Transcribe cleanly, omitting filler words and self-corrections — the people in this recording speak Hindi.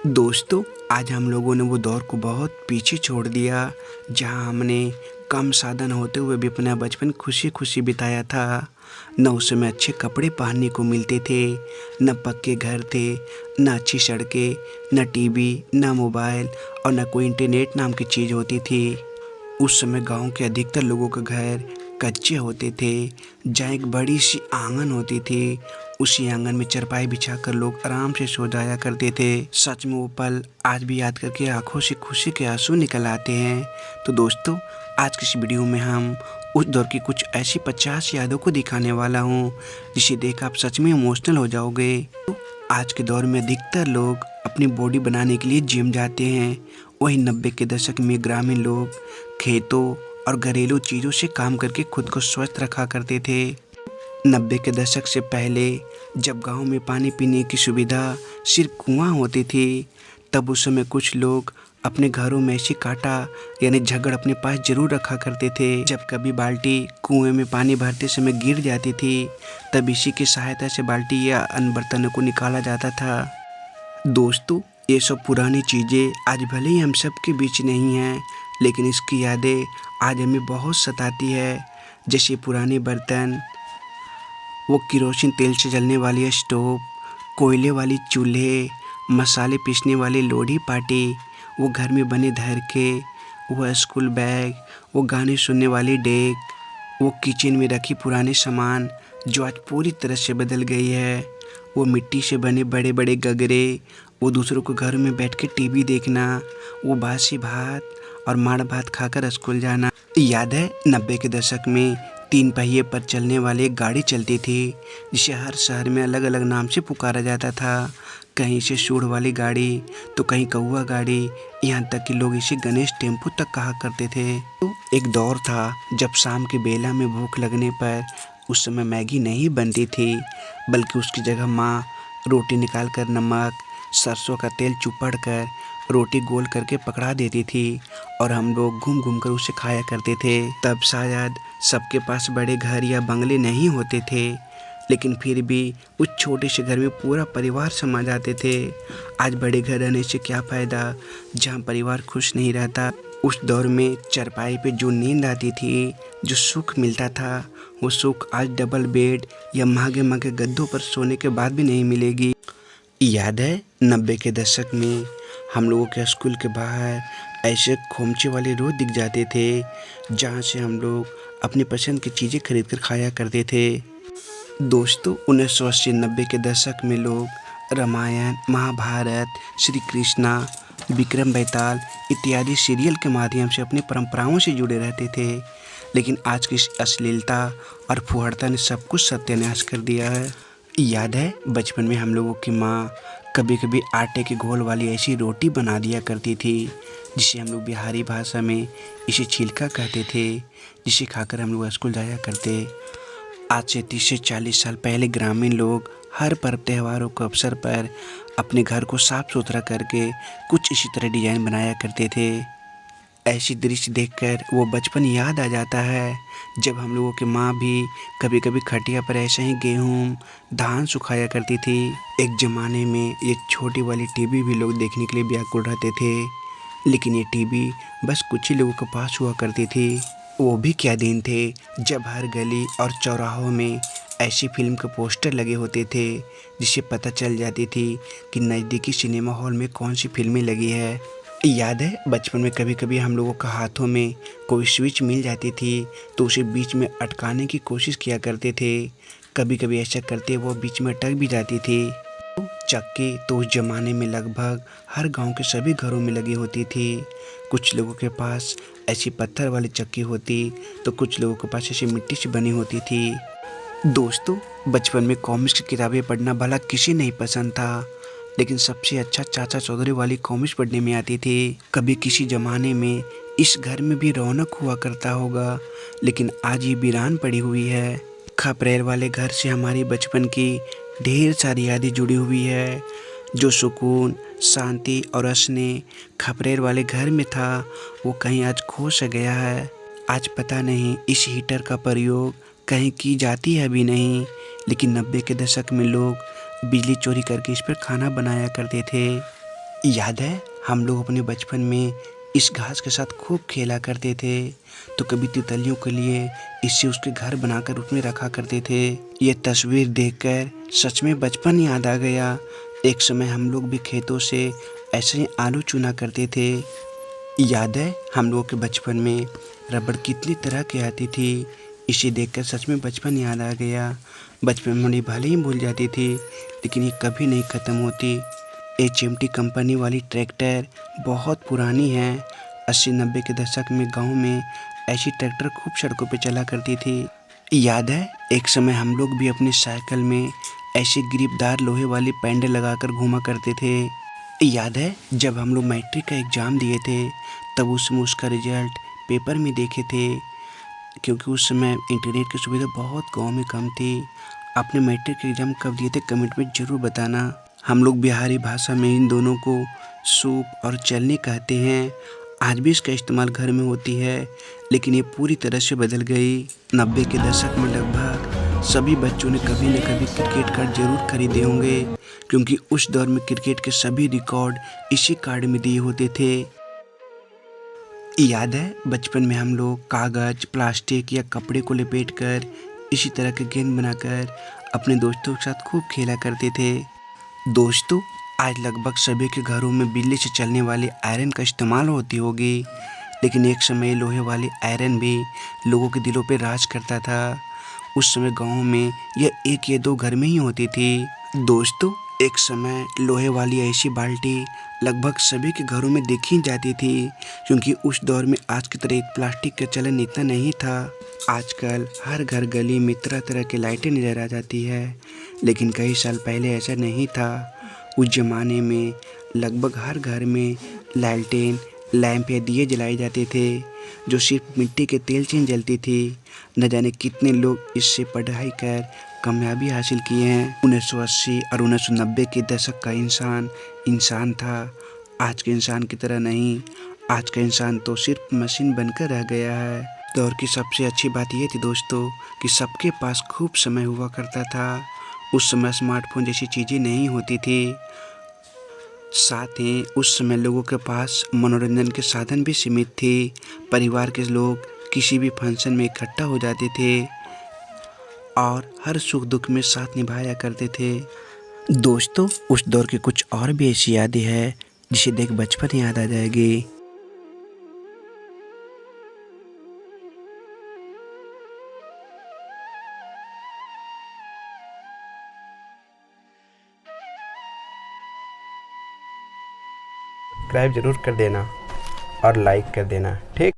दोस्तों, आज हम लोगों ने वो दौर को बहुत पीछे छोड़ दिया जहाँ हमने कम साधन होते हुए भी अपना बचपन खुशी-खुशी बिताया था। न उस समय अच्छे कपड़े पहनने को मिलते थे, न पक्के घर थे, न अच्छी सड़कें, न टीवी, न मोबाइल और न कोई इंटरनेट नाम की चीज़ होती थी। उस समय गाँव के अधिकतर लोगों के घर कच्चे होते थे, जहाँ एक बड़ी-सी आँगन होती थी। उसी आँगन में चारपाई बिछाकर लोग आराम से सो जाया करते थे। सच में वो पल आज भी याद करके आँखों से खुशी के आंसू निकल आते हैं। तो दोस्तों, आज की इस वीडियो में हम उस दौर की कुछ ऐसी 50 यादों को दिखाने वाला हूँ, जिसे देख आप सच में इमोशनल हो जाओगे। तो आज के दौर में अधिकतर लोग अपनी बॉडी बनाने के लिए जिम जाते हैं। वहीं 90 के दशक में ग्रामीण लोग खेतों और घरेलू चीज़ों से काम करके खुद को स्वस्थ रखा करते थे। 90 के दशक से पहले जब गांव में पानी पीने की सुविधा सिर्फ कुआं होती थी, तब उस समय कुछ लोग अपने घरों में ऐसी काटा यानी झगड़ अपने पास जरूर रखा करते थे। जब कभी बाल्टी कुएं में पानी भरते समय गिर जाती थी, तब इसी की सहायता से बाल्टी या अन्य बर्तनों को निकाला जाता था। दोस्तों, ये सब पुरानी चीज़ें आज भले ही हम सब के बीच नहीं हैं, लेकिन इसकी यादें आज हमें बहुत सताती है। जैसे पुराने बर्तन, वो केरोसिन तेल से जलने वाली स्टोव, कोयले वाली चूल्हे, मसाले पीसने वाली लोढ़ी पाटी, वो घर में बने धरके, वो स्कूल बैग, वो गाने सुनने वाली डेक, वो किचन में रखी पुराने सामान जो आज पूरी तरह से बदल गई है, वो मिट्टी से बने बड़े बड़े गगरे, वो दूसरों के घर में बैठ के टीवी देखना, वो बासी भात और माड़ भात खाकर स्कूल जाना। याद है 90 के दशक में 3 पहिए पर चलने वाली एक गाड़ी चलती थी, जिसे हर शहर में अलग अलग नाम से पुकारा जाता था। कहीं से सूढ़ वाली गाड़ी, तो कहीं कौआ गाड़ी, यहाँ तक कि लोग इसे गणेश टेम्पो तक कहा करते थे। तो एक दौर था जब शाम के बेला में भूख लगने पर उस समय मैगी नहीं बनती थी, बल्कि उसकी जगह माँ रोटी निकाल कर नमक सरसों का तेल चुपड़ कर रोटी गोल करके पकड़ा देती थी और हम लोग घूम घूम कर उसे खाया करते थे। तब शायद सबके पास बड़े घर या बंगले नहीं होते थे, लेकिन फिर भी उस छोटे से घर में पूरा परिवार समा जाते थे। आज बड़े घर रहने से क्या फ़ायदा जहाँ परिवार खुश नहीं रहता। उस दौर में चारपाई पे जो नींद आती थी, जो सुख मिलता था, वो सुख आज डबल बेड या महंगे महंगे गद्दों पर सोने के बाद भी नहीं मिलेगी। याद है 90 के दशक में हम लोगों के स्कूल के बाहर ऐसे खोमचे वाले रोड दिख जाते थे, जहाँ से हम लोग अपनी पसंद की चीज़ें खरीद कर खाया करते थे। दोस्तों, 1980-90 के दशक में लोग रामायण, महाभारत, श्री कृष्णा, विक्रम बेताल इत्यादि सीरियल के माध्यम से अपनी परंपराओं से जुड़े रहते थे, लेकिन आज की इस अश्लीलता और फुहड़ता ने सब कुछ सत्यानाश कर दिया है। याद है बचपन में हम लोगों की माँ कभी कभी आटे के घोल वाली ऐसी रोटी बना दिया करती थी, जिसे हम लोग बिहारी भाषा में इसे छिलका कहते थे, जिसे खाकर हम लोग स्कूल जाया करते। आज से 30 से 40 साल पहले ग्रामीण लोग हर पर्व त्योहारों के अवसर पर अपने घर को साफ सुथरा करके कुछ इसी तरह डिजाइन बनाया करते थे। ऐसी दृश्य देखकर वो बचपन याद आ जाता है, जब हम लोगों की माँ भी कभी कभी खटिया पर ऐसे ही गेहूँ धान सुखाया करती थी। एक ज़माने में ये छोटी वाली टीवी भी लोग देखने के लिए व्याकुल रहते थे, लेकिन ये टीवी बस कुछ ही लोगों के पास हुआ करती थी। वो भी क्या दिन थे जब हर गली और चौराहों में ऐसी फिल्म के पोस्टर लगे होते थे, जिससे पता चल जाती थी कि नज़दीकी सिनेमा हॉल में कौन सी फिल्में लगी है। याद है बचपन में कभी कभी हम लोगों का हाथों में कोई स्विच मिल जाती थी, तो उसे बीच में अटकाने की कोशिश किया करते थे। कभी कभी ऐसा करते वो बीच में अटक भी जाती थी। चक्की तो उस जमाने में लगभग हर गांव के सभी घरों में लगी होती थी। कुछ लोगों के पास ऐसी पत्थर वाली चक्की होती, तो कुछ लोगों के पास ऐसी मिट्टी से बनी होती थी। दोस्तों, बचपन में कॉमिक्स की किताबें पढ़ना भला किसी नहीं पसंद था, लेकिन सबसे अच्छा चाचा चौधरी वाली कॉमिक्स पढ़ने में आती थी। कभी किसी ज़माने में इस घर में भी रौनक हुआ करता होगा, लेकिन आज ये वीरान पड़ी हुई है। खपरेल वाले घर से हमारी बचपन की ढेर सारी यादें जुड़ी हुई है। जो सुकून, शांति और हंसने खपरेल वाले घर में था, वो कहीं आज खो सा गया है। आज पता नहीं इस हीटर का प्रयोग कहीं की जाती है भी नहीं, लेकिन 90 के दशक में लोग बिजली चोरी करके इस पर खाना बनाया करते थे। याद है हम लोग अपने बचपन में इस घास के साथ खूब खेला करते थे। तो कभी तितलियों के लिए इससे उसके घर बनाकर उसमें रखा करते थे। ये तस्वीर देखकर सच में बचपन याद आ गया। एक समय हम लोग भी खेतों से ऐसे ही आलू चुना करते थे। याद है हम लोगों के बचपन में रबड़ कितनी तरह की आती थी। इसे देखकर सच में बचपन याद आ गया। बचपन में भले ही भूल जाती थी लेकिन ये कभी नहीं ख़त्म होती। HMT कंपनी वाली ट्रैक्टर बहुत पुरानी है। 80-90 के दशक में गांव में ऐसी ट्रैक्टर खूब सड़कों पे चला करती थी। याद है एक समय हम लोग भी अपनी साइकिल में ऐसी ग्रिपदार लोहे वाली पैडल लगाकर घूमा करते थे। याद है जब हम लोग मैट्रिक का एग्ज़ाम दिए थे तब उसमें उसका रिजल्ट पेपर में देखे थे, क्योंकि उस समय इंटरनेट की सुविधा बहुत गांव में कम थी। आपने मैट्रिक के एग्ज़ाम कब दिए थे कमेंट में ज़रूर बताना। हम लोग बिहारी भाषा में इन दोनों को सूप और चलनी कहते हैं। आज भी इसका इस्तेमाल घर में होती है लेकिन ये पूरी तरह से बदल गई। 90 के दशक में लगभग सभी बच्चों ने कभी न कभी क्रिकेट कार्ड जरूर खरीदे होंगे, क्योंकि उस दौर में क्रिकेट के सभी रिकॉर्ड इसी कार्ड में दिए होते थे। याद है बचपन में हम लोग कागज़, प्लास्टिक या कपड़े को लपेटकर इसी तरह के गेंद बनाकर अपने दोस्तों के साथ खूब खेला करते थे। दोस्तों आज लगभग सभी के घरों में बिजली से चलने वाली आयरन का इस्तेमाल होती होगी, लेकिन एक समय लोहे वाली आयरन भी लोगों के दिलों पर राज करता था। उस समय गाँव में यह 1 या 2 घर में ही होती थी। दोस्तों एक समय लोहे वाली ऐसी बाल्टी लगभग सभी के घरों में देखी जाती थी, क्योंकि उस दौर में आज की तरह प्लास्टिक का चलन इतना नहीं था। आजकल हर घर गली में तरह तरह की लाइटें नजर आ जाती है, लेकिन कई साल पहले ऐसा नहीं था। उस जमाने में लगभग हर घर में लालटेन, लैंप या दिए जलाए जाते थे, जो सिर्फ मिट्टी के तेल से जलती थी। न जाने कितने लोग इससे पढ़ाई कर कामयाबी हासिल किए हैं। 1980 और 1990 के दशक का इंसान था। आज के इंसान की तरह नहीं। आज का इंसान तो सिर्फ मशीन बनकर रह गया है। दौर की सबसे अच्छी बात यह थी दोस्तों कि सबके पास खूब समय हुआ करता था। उस समय स्मार्टफोन जैसी चीज़ें नहीं होती थी। साथ ही उस समय लोगों के पास मनोरंजन के साधन भी सीमित थे। परिवार के लोग किसी भी फंक्शन में इकट्ठा हो जाते थे और हर सुख दुख में साथ निभाया करते थे। दोस्तों उस दौर की कुछ और भी ऐसी यादें हैं जिसे देख बचपन याद आ जाएगी। सब्सक्राइब जरूर कर देना और लाइक कर देना, ठीक।